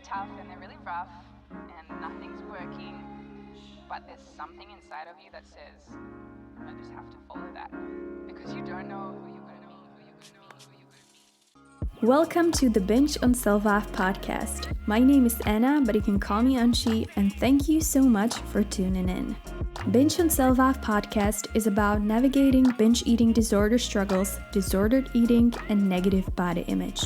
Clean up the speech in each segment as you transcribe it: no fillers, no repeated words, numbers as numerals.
tough and they're really rough and nothing's working, but there's something inside of you that says, I just have to follow that because you don't know who you're going to meet. Welcome to the Binge on Self-Love podcast. My name is Anna, but you can call me Anshi, and thank you so much for tuning in. Binge on Self-Love podcast is about navigating binge eating disorder struggles, disordered eating, and negative body image.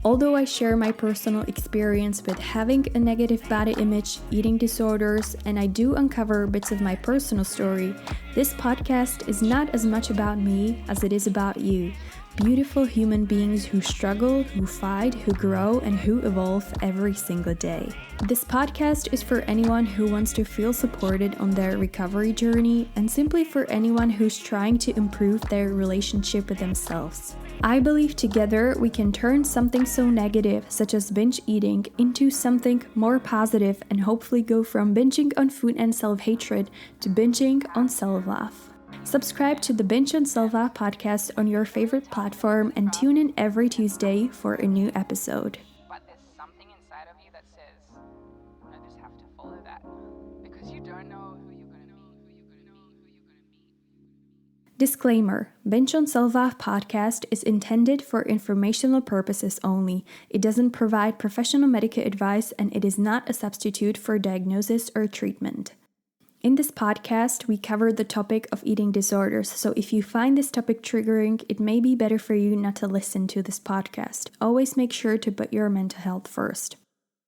Although I share my personal experience with having a negative body image, eating disorders, and I do uncover bits of my personal story, this podcast is not as much about me as it is about you. Beautiful human beings who struggle, who fight, who grow, and who evolve every single day. This podcast is for anyone who wants to feel supported on their recovery journey and simply for anyone who's trying to improve their relationship with themselves. I believe together we can turn something so negative, such as binge eating, into something more positive and hopefully go from binging on food and self-hatred to binging on self-love. Subscribe to the Binge on Self-Love podcast on your favorite platform and tune in every Tuesday for a new episode. But there's something inside of you that says, I just have to follow that because you don't know who you're going to meet. Disclaimer: Binge on Self-Love podcast is intended for informational purposes only. It doesn't provide professional medical advice and it is not a substitute for diagnosis or treatment. In this podcast, we cover the topic of eating disorders, so if you find this topic triggering, it may be better for you not to listen to this podcast. Always make sure to put your mental health first.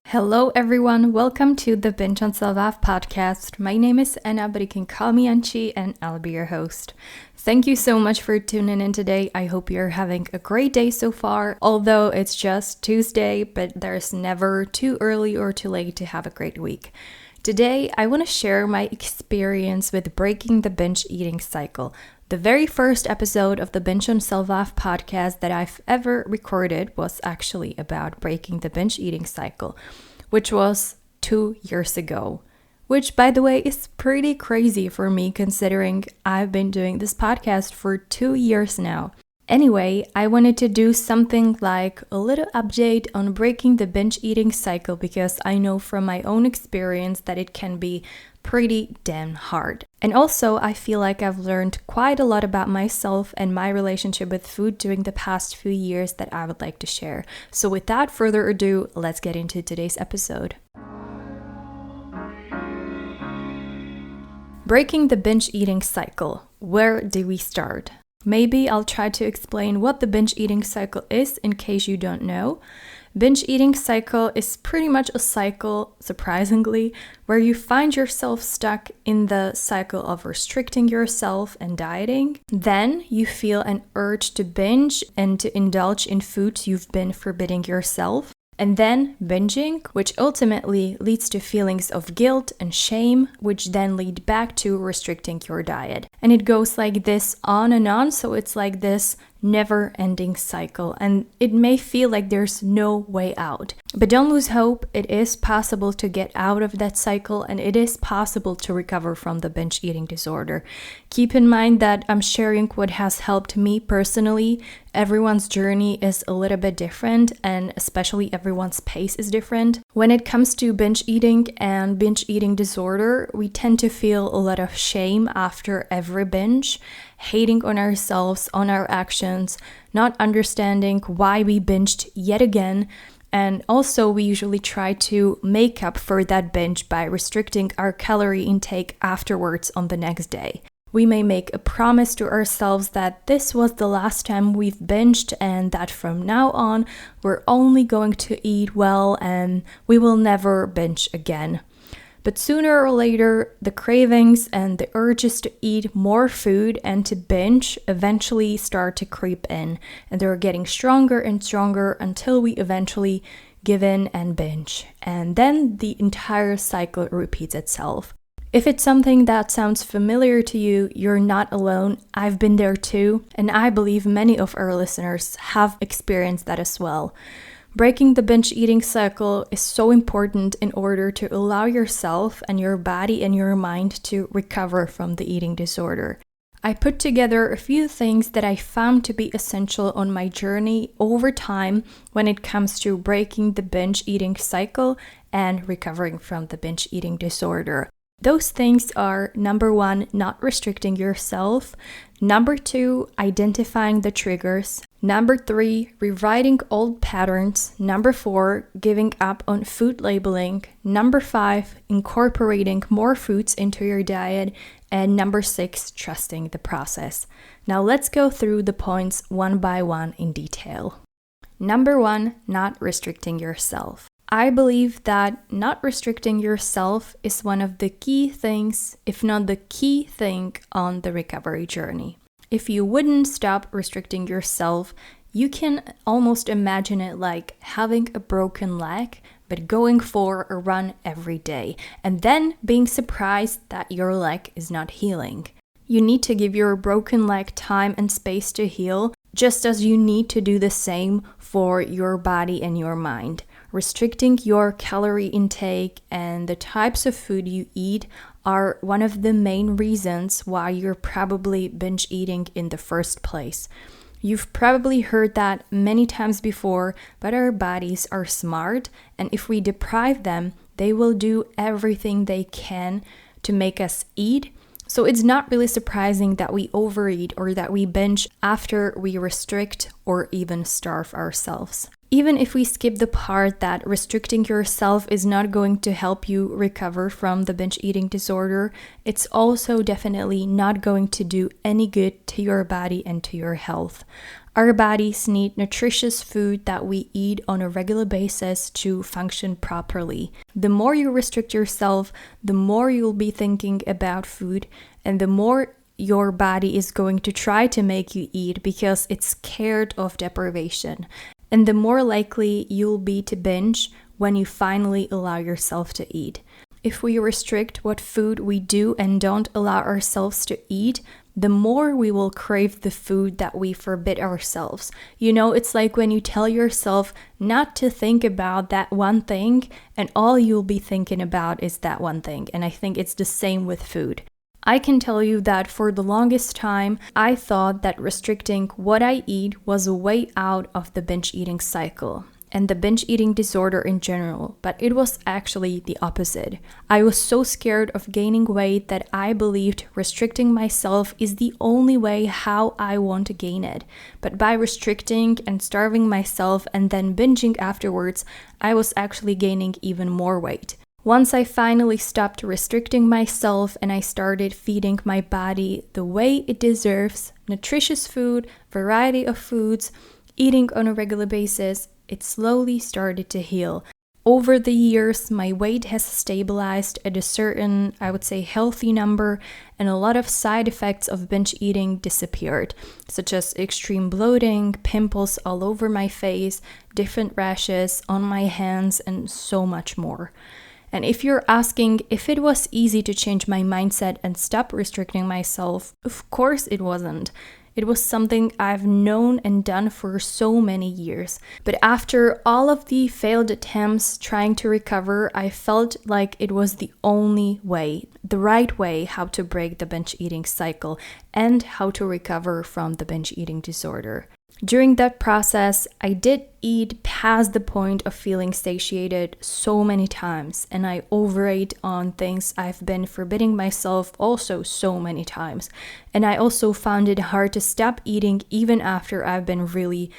Hello everyone, welcome to the Binge on Self-Love podcast. My name is Anna, but you can call me Anchi and I'll be your host. Thank you so much for tuning in today. I hope you're having a great day so far, although it's just Tuesday, but there's never too early or too late to have a great week. Today, I want to share my experience with breaking the binge eating cycle. The very first episode of the Binge on Self-Love podcast that I've ever recorded was actually about breaking the binge eating cycle, which was 2 years ago. Which, by the way, is pretty crazy for me considering I've been doing this podcast for 2 years now. Anyway, I wanted to do something like a little update on breaking the binge eating cycle because I know from my own experience that it can be pretty damn hard. And also, I feel like I've learned quite a lot about myself and my relationship with food during the past few years that I would like to share. So without further ado, let's get into today's episode. Breaking the binge eating cycle. Where do we start? Maybe I'll try to explain what the binge eating cycle is in case you don't know. Binge eating cycle is pretty much a cycle, surprisingly, where you find yourself stuck in the cycle of restricting yourself and dieting. Then you feel an urge to binge and to indulge in foods you've been forbidding yourself. And then binging, which ultimately leads to feelings of guilt and shame, which then lead back to restricting your diet. And it goes like this on and on, so it's like this never-ending cycle, and it may feel like there's no way out. But don't lose hope, it is possible to get out of that cycle, and it is possible to recover from the binge eating disorder. Keep in mind that I'm sharing what has helped me personally. Everyone's journey is a little bit different, and especially everyone's pace is different. When it comes to binge eating and binge eating disorder, we tend to feel a lot of shame after every binge, hating on ourselves, on our actions, not understanding why we binged yet again. And also we usually try to make up for that binge by restricting our calorie intake afterwards on the next day. We may make a promise to ourselves that this was the last time we've binged and that from now on we're only going to eat well and we will never binge again. But sooner or later, the cravings and the urges to eat more food and to binge eventually start to creep in, and they're getting stronger and stronger until we eventually give in and binge. And then the entire cycle repeats itself. If it's something that sounds familiar to you, you're not alone. I've been there too, and I believe many of our listeners have experienced that as well. Breaking the binge eating cycle is so important in order to allow yourself and your body and your mind to recover from the eating disorder. I put together a few things that I found to be essential on my journey over time when it comes to breaking the binge eating cycle and recovering from the binge eating disorder. Those things are: number 1, not restricting yourself; number 2, identifying the triggers; number 3, rewriting old patterns; number 4, giving up on food labeling; number 5, incorporating more foods into your diet; and number 6, trusting the process. Now let's go through the points one by one in detail. Number 1, not restricting yourself. I believe that not restricting yourself is one of the key things, if not the key thing, on the recovery journey. If you wouldn't stop restricting yourself, you can almost imagine it like having a broken leg, but going for a run every day, and then being surprised that your leg is not healing. You need to give your broken leg time and space to heal, just as you need to do the same for your body and your mind. Restricting your calorie intake and the types of food you eat are one of the main reasons why you're probably binge eating in the first place. You've probably heard that many times before, but our bodies are smart, and if we deprive them, they will do everything they can to make us eat. So it's not really surprising that we overeat or that we binge after we restrict or even starve ourselves. Even if we skip the part that restricting yourself is not going to help you recover from the binge eating disorder, it's also definitely not going to do any good to your body and to your health. Our bodies need nutritious food that we eat on a regular basis to function properly. The more you restrict yourself, the more you'll be thinking about food, and the more your body is going to try to make you eat because it's scared of deprivation. And the more likely you'll be to binge when you finally allow yourself to eat. If we restrict what food we do and don't allow ourselves to eat, the more we will crave the food that we forbid ourselves. You know, it's like when you tell yourself not to think about that one thing, and all you'll be thinking about is that one thing. And I think it's the same with food. I can tell you that for the longest time, I thought that restricting what I eat was a way out of the binge eating cycle and the binge eating disorder in general, but it was actually the opposite. I was so scared of gaining weight that I believed restricting myself is the only way how I want to gain it. But by restricting and starving myself and then binging afterwards, I was actually gaining even more weight. Once I finally stopped restricting myself and I started feeding my body the way it deserves, nutritious food, variety of foods, eating on a regular basis, it slowly started to heal. Over the years, my weight has stabilized at a certain, I would say, healthy number, and a lot of side effects of binge eating disappeared, such as extreme bloating, pimples all over my face, different rashes on my hands, and so much more. And if you're asking if it was easy to change my mindset and stop restricting myself, of course it wasn't. It was something I've known and done for so many years. But after all of the failed attempts trying to recover, I felt like it was the only way, the right way how to break the binge eating cycle and how to recover from the binge eating disorder. During that process, I did eat past the point of feeling satiated so many times, and I overate on things I've been forbidding myself also so many times. And I also found it hard to stop eating even after I've been really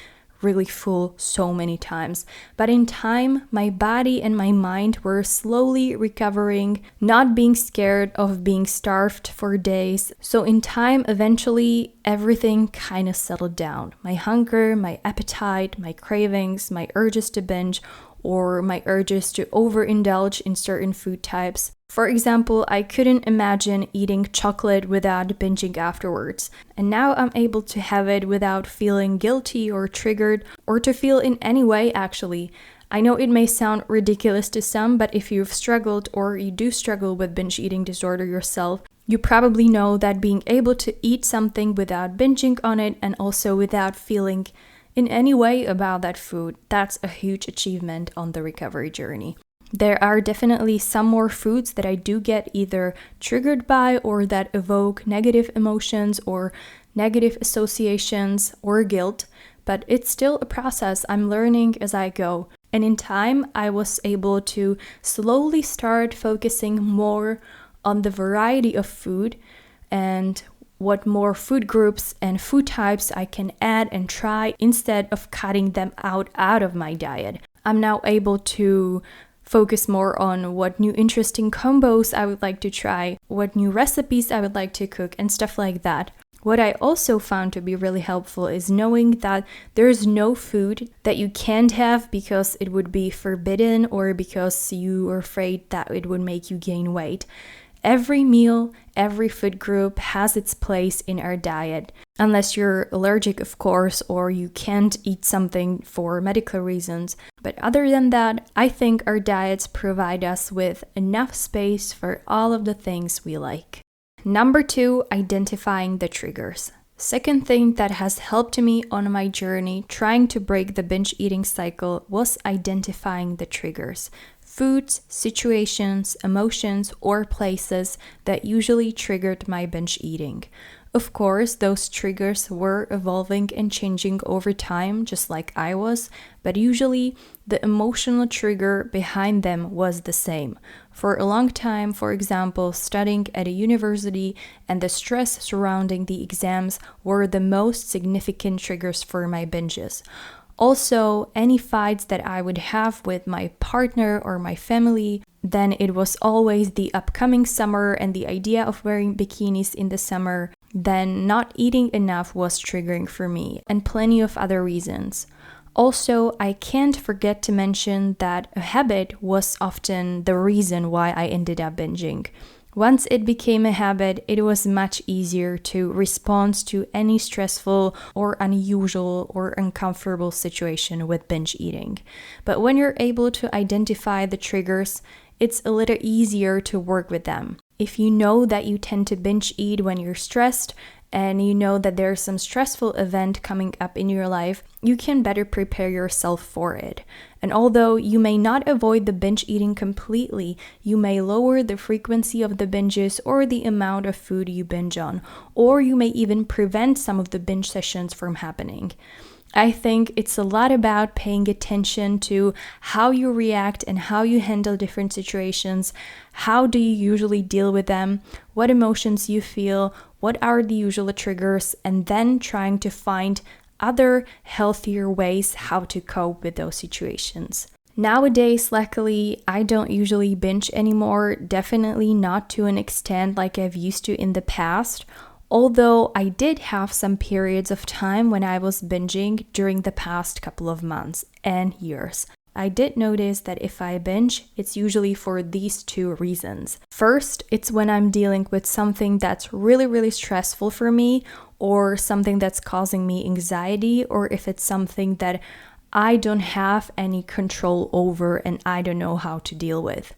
full so many times. But in time, my body and my mind were slowly recovering, not being scared of being starved for days. So in time, eventually, everything kind of settled down. My hunger, my appetite, my cravings, my urges to binge, or my urges to overindulge in certain food types. For example, I couldn't imagine eating chocolate without binging afterwards. And now I'm able to have it without feeling guilty or triggered, or to feel in any way actually. I know it may sound ridiculous to some, but if you've struggled or you do struggle with binge eating disorder yourself, you probably know that being able to eat something without binging on it and also without feeling in any way about that food, that's a huge achievement on the recovery journey. There are definitely some more foods that I do get either triggered by or that evoke negative emotions or negative associations or guilt, but it's still a process. I'm learning as I go. And in time, I was able to slowly start focusing more on the variety of food and what more food groups and food types I can add and try instead of cutting them out of my diet. I'm now able to focus more on what new interesting combos I would like to try, what new recipes I would like to cook, and stuff like that. What I also found to be really helpful is knowing that there's no food that you can't have because it would be forbidden or because you are afraid that it would make you gain weight. Every meal, every food group has its place in our diet, unless you're allergic, of course, or you can't eat something for medical reasons. But other than that, I think our diets provide us with enough space for all of the things we like. Number 2, identifying the triggers. Second thing that has helped me on my journey trying to break the binge eating cycle was identifying the triggers. Foods, situations, emotions, or places that usually triggered my binge eating. Of course, those triggers were evolving and changing over time, just like I was, but usually the emotional trigger behind them was the same. For a long time, for example, studying at a university and the stress surrounding the exams were the most significant triggers for my binges. Also, any fights that I would have with my partner or my family, then it was always the upcoming summer and the idea of wearing bikinis in the summer. Then not eating enough was triggering for me, and plenty of other reasons. Also, I can't forget to mention that a habit was often the reason why I ended up binging. Once it became a habit, it was much easier to respond to any stressful or unusual or uncomfortable situation with binge eating. But when you're able to identify the triggers, it's a little easier to work with them. If you know that you tend to binge eat when you're stressed, and you know that there's some stressful event coming up in your life, you can better prepare yourself for it. And although you may not avoid the binge eating completely, you may lower the frequency of the binges or the amount of food you binge on, or you may even prevent some of the binge sessions from happening. I think it's a lot about paying attention to how you react and how you handle different situations. How do you usually deal with them? What emotions you feel? What are the usual triggers? And then trying to find other healthier ways how to cope with those situations. Nowadays, luckily, I don't usually binge anymore, definitely not to an extent like I've used to in the past. Although I did have some periods of time when I was binging during the past couple of months and years. I did notice that if I binge, it's usually for these two reasons. First, it's when I'm dealing with something that's really stressful for me, or something that's causing me anxiety, or if it's something that I don't have any control over and I don't know how to deal with.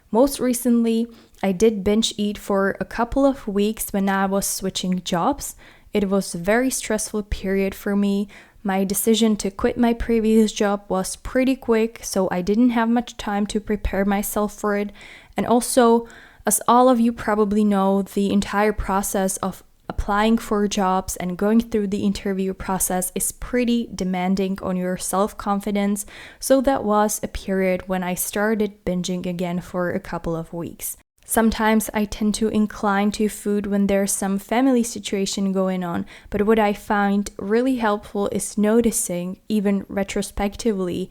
Most recently, I did binge eat for a couple of weeks when I was switching jobs. It was a very stressful period for me. My decision to quit my previous job was pretty quick, so I didn't have much time to prepare myself for it. And also, as all of you probably know, the entire process of applying for jobs and going through the interview process is pretty demanding on your self-confidence. So that was a period when I started binging again for a couple of weeks. Sometimes I tend to incline to food when there's some family situation going on, but what I find really helpful is noticing, even retrospectively,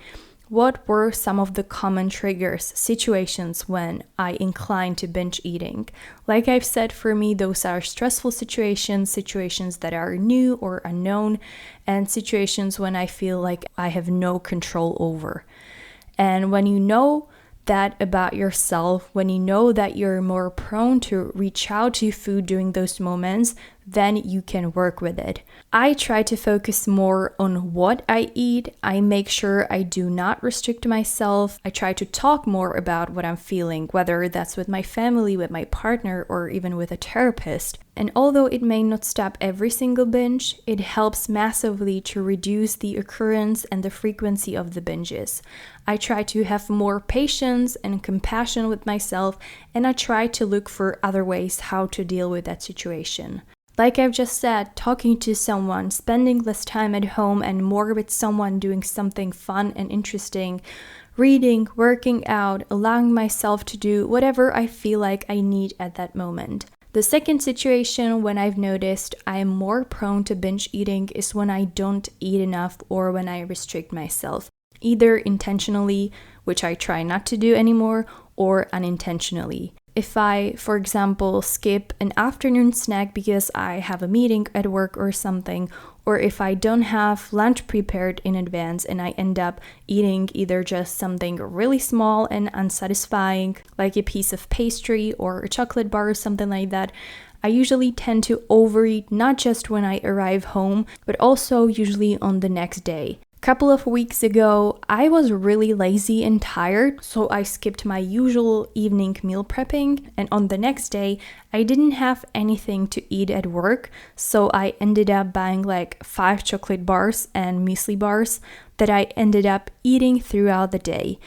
what were some of the common triggers, situations when I incline to binge eating. Like I've said, for me, those are stressful situations, situations that are new or unknown, and situations when I feel like I have no control over. And when you know that about yourself, when you know that you're more prone to reach out to food during those moments, then you can work with it. I try to focus more on what I eat. I make sure I do not restrict myself. I try to talk more about what I'm feeling, whether that's with my family, with my partner, or even with a therapist. And although it may not stop every single binge, it helps massively to reduce the occurrence and the frequency of the binges. I try to have more patience and compassion with myself, and I try to look for other ways how to deal with that situation. Like I've just said, talking to someone, spending less time at home and more with someone doing something fun and interesting, reading, working out, allowing myself to do whatever I feel like I need at that moment. The second situation when I've noticed I am more prone to binge eating is when I don't eat enough or when I restrict myself, either intentionally, which I try not to do anymore, or unintentionally. If I, for example, skip an afternoon snack because I have a meeting at work or something, or if I don't have lunch prepared in advance and I end up eating either just something really small and unsatisfying, like a piece of pastry or a chocolate bar or something like that, I usually tend to overeat not just when I arrive home, but also usually on the next day. Couple of weeks ago, I was really lazy and tired, so I skipped my usual evening meal prepping, and on the next day, I didn't have anything to eat at work, so I ended up buying like 5 chocolate bars and muesli bars that I ended up eating throughout the day.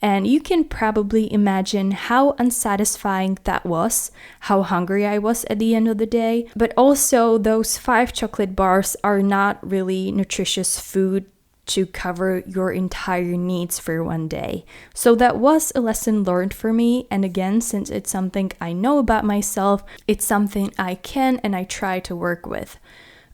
And you can probably imagine how unsatisfying that was, how hungry I was at the end of the day, but also those 5 chocolate bars are not really nutritious food to cover your entire needs for one day. So that was a lesson learned for me, and again, since it's something I know about myself, it's something I can and I try to work with.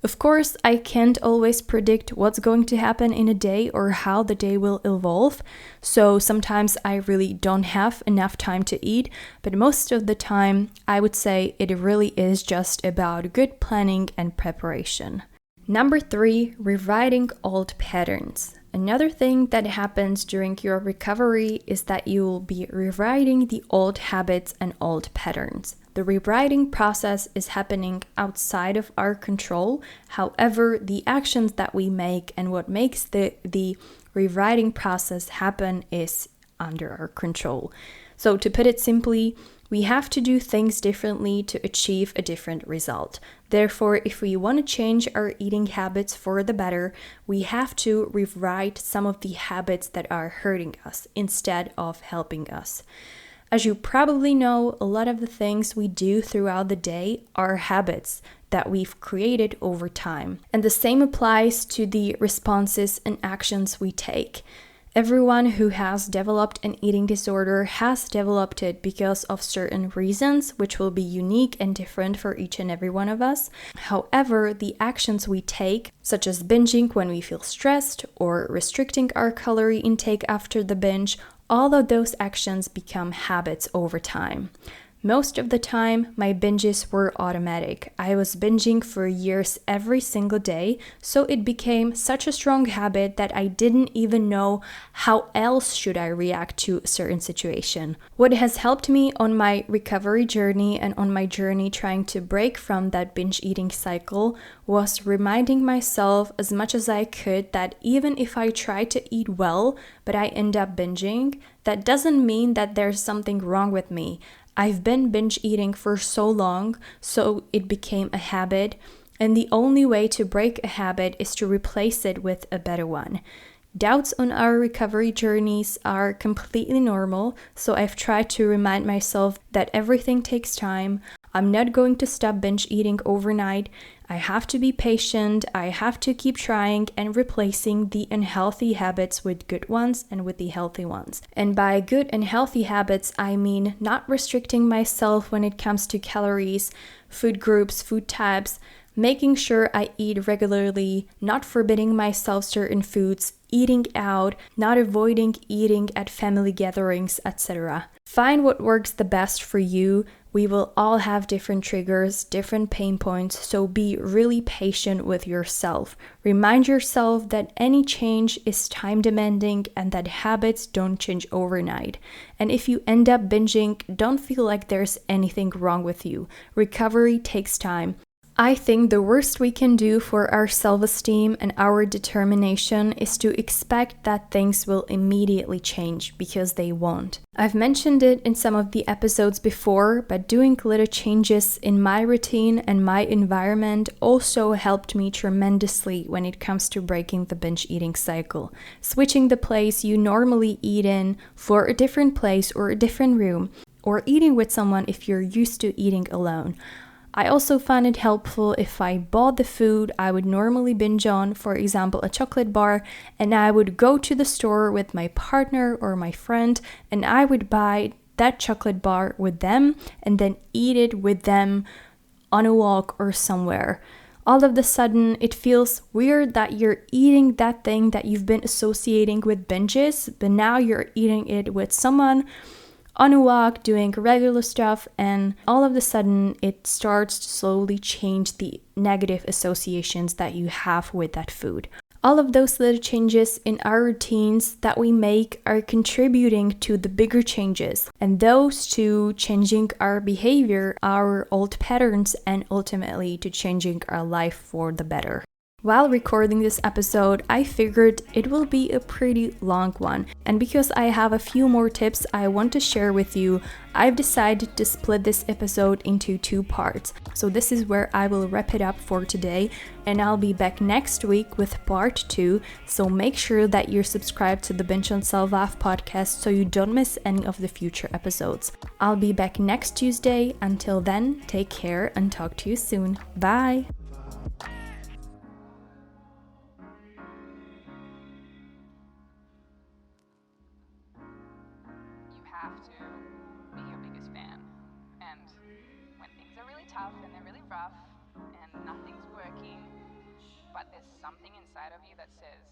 Of course, I can't always predict what's going to happen in a day or how the day will evolve, so sometimes I really don't have enough time to eat, but most of the time, I would say it really is just about good planning and preparation. Number 3, rewriting old patterns. Another thing that happens during your recovery is that you will be rewriting the old habits and old patterns. The rewriting process is happening outside of our control. However, the actions that we make and what makes the rewriting process happen is under our control. So to put it simply, we have to do things differently to achieve a different result. Therefore, if we want to change our eating habits for the better, we have to rewrite some of the habits that are hurting us instead of helping us. As you probably know, a lot of the things we do throughout the day are habits that we've created over time. And the same applies to the responses and actions we take. Everyone who has developed an eating disorder has developed it because of certain reasons, which will be unique and different for each and every one of us. However, the actions we take, such as binging when we feel stressed or restricting our calorie intake after the binge, all of those actions become habits over time. Most of the time, my binges were automatic. I was binging for years every single day, so it became such a strong habit that I didn't even know how else should I react to a certain situation. What has helped me on my recovery journey and on my journey trying to break from that binge eating cycle was reminding myself as much as I could that even if I try to eat well, but I end up binging, that doesn't mean that there's something wrong with me. I've been binge eating for so long, so it became a habit, and the only way to break a habit is to replace it with a better one. Doubts on our recovery journeys are completely normal, so I've tried to remind myself that everything takes time. I'm not going to stop binge eating overnight. I have to be patient, I have to keep trying and replacing the unhealthy habits with good ones and with the healthy ones. And by good and healthy habits, I mean not restricting myself when it comes to calories, food groups, food types, making sure I eat regularly, not forbidding myself certain foods, eating out, not avoiding eating at family gatherings, etc. Find what works the best for you. We will all have different triggers, different pain points, so be really patient with yourself. Remind yourself that any change is time demanding and that habits don't change overnight. And if you end up binging, don't feel like there's anything wrong with you. Recovery takes time. I think the worst we can do for our self-esteem and our determination is to expect that things will immediately change, because they won't. I've mentioned it in some of the episodes before, but doing little changes in my routine and my environment also helped me tremendously when it comes to breaking the binge eating cycle. Switching the place you normally eat in for a different place or a different room, or eating with someone if you're used to eating alone. I also find it helpful if I bought the food I would normally binge on, for example, a chocolate bar, and I would go to the store with my partner or my friend, and I would buy that chocolate bar with them and then eat it with them on a walk or somewhere. All of a sudden, it feels weird that you're eating that thing that you've been associating with binges, but now you're eating it with someone on a walk, doing regular stuff, and all of a sudden it starts to slowly change the negative associations that you have with that food. All of those little changes in our routines that we make are contributing to the bigger changes, and those to changing our behavior, our old patterns, and ultimately to changing our life for the better. While recording this episode, I figured it will be a pretty long one, and because I have a few more tips I want to share with you, I've decided to split this episode into 2 parts. So this is where I will wrap it up for today, and I'll be back next week with part 2, so make sure that you're subscribed to the Binge on Self-Love podcast so you don't miss any of the future episodes. I'll be back next Tuesday. Until then, take care and talk to you soon. Bye! Have to be your biggest fan. And when things are really tough and they're really rough and nothing's working, but there's something inside of you that says,